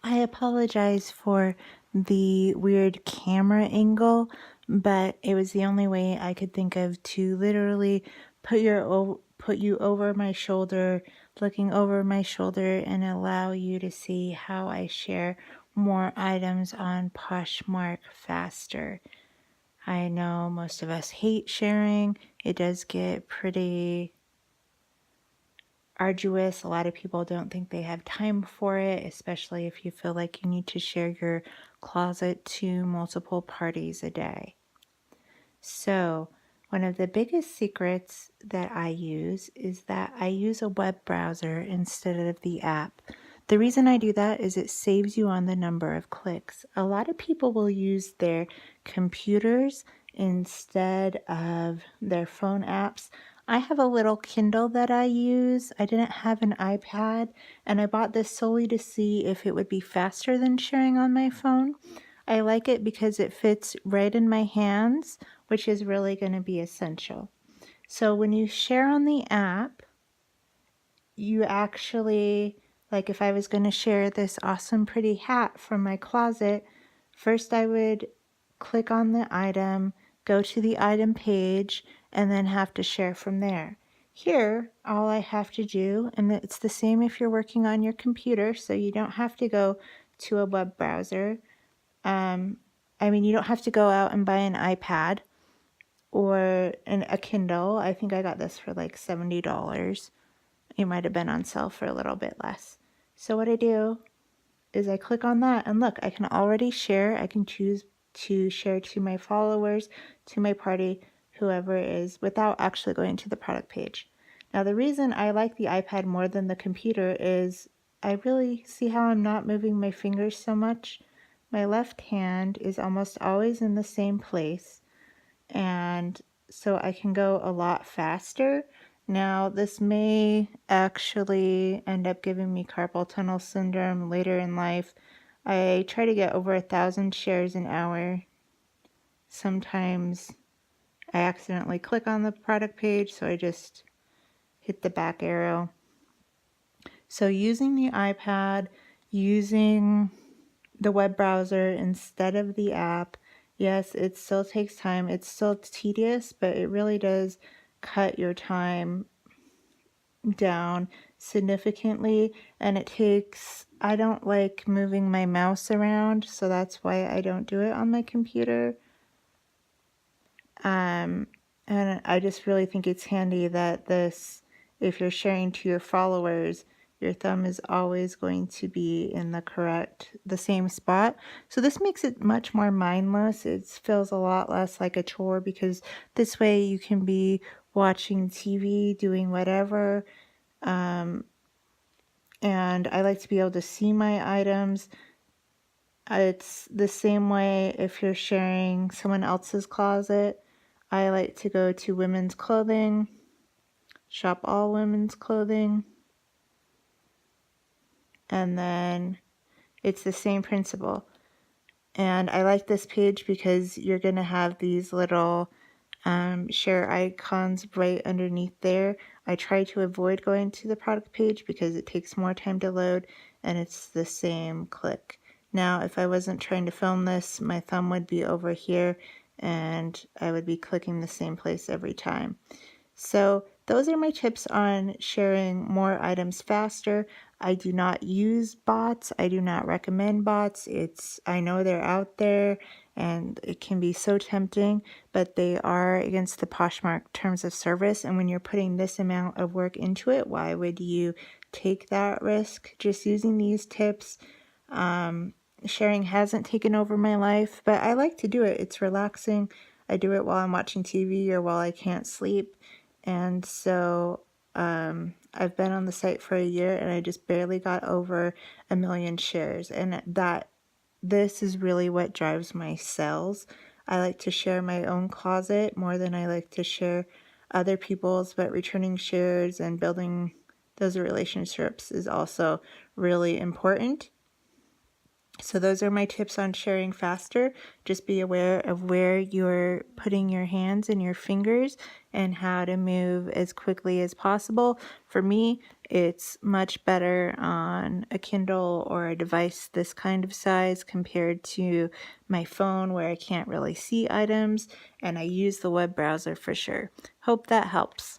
I apologize for the weird camera angle, but it was the only way I could think of to literally put you over my shoulder, looking over my shoulder, and allow you to see how I share more items on Poshmark faster. I know most of us hate sharing. It does get pretty arduous. A lot of people don't think they have time for it, especially if you feel like you need to share your closet to multiple parties a day. So, one of the biggest secrets that I use is that I use a web browser instead of the app. The reason I do that is it saves you on the number of clicks. A lot of people will use their computers instead of their phone apps. I have a little Kindle that I use. I didn't have an iPad, and I bought this solely to see if it would be faster than sharing on my phone. I like it because it fits right in my hands, which is really going to be essential. So when you share on the app, you actually, like if I was going to share this awesome pretty hat from my closet, first I would click on the item, go to the item page, and then have to share from there. Here, all I have to do, and it's the same if you're working on your computer, so you don't have to go to a web browser. You don't have to go out and buy an iPad or a Kindle. I think I got this for like $70. It might have been on sale for a little bit less. So what I do is I click on that, and look, I can already share. I can choose to share to my followers, to my party, whoever it is, without actually going to the product page. Now, the reason I like the iPad more than the computer is I really see how I'm not moving my fingers so much. My left hand is almost always in the same place, and so I can go a lot faster. Now, this may actually end up giving me carpal tunnel syndrome later in life. I try to get over 1,000 shares an hour. Sometimes I accidentally click on the product page, so I just hit the back arrow. So using the iPad, using the web browser instead of the app, yes, it still takes time. It's still tedious, but it really does cut your time down significantly. And I don't like moving my mouse around, so that's why I don't do it on my computer. And I just really think it's handy that if you're sharing to your followers, your thumb is always going to be in the same spot. So this makes it much more mindless. It feels a lot less like a chore because this way you can be watching TV, doing whatever. And I like to be able to see my items. It's the same way if you're sharing someone else's closet. I like to go to women's clothing, shop all women's clothing, and then it's the same principle. And I like this page because you're going to have these little share icons right underneath there. I try to avoid going to the product page because it takes more time to load, and it's the same click. Now, if I wasn't trying to film this, my thumb would be over here, and I would be clicking the same place every time. So those are my tips on sharing more items faster. I do not use bots. I do not recommend bots. I know they're out there and it can be so tempting, but they are against the Poshmark terms of service. And when you're putting this amount of work into it, why would you take that risk? Just using these tips, sharing hasn't taken over my life, but I like to do it. It's relaxing. I do it while I'm watching TV or while I can't sleep. And so I've been on the site for a year and I just barely got over 1 million shares. And this is really what drives my sales. I like to share my own closet more than I like to share other people's, but returning shares and building those relationships is also really important. So those are my tips on sharing faster. Just be aware of where you're putting your hands and your fingers and how to move as quickly as possible. For me, it's much better on a Kindle or a device this kind of size compared to my phone where I can't really see items, and I use the web browser for sure. Hope that helps.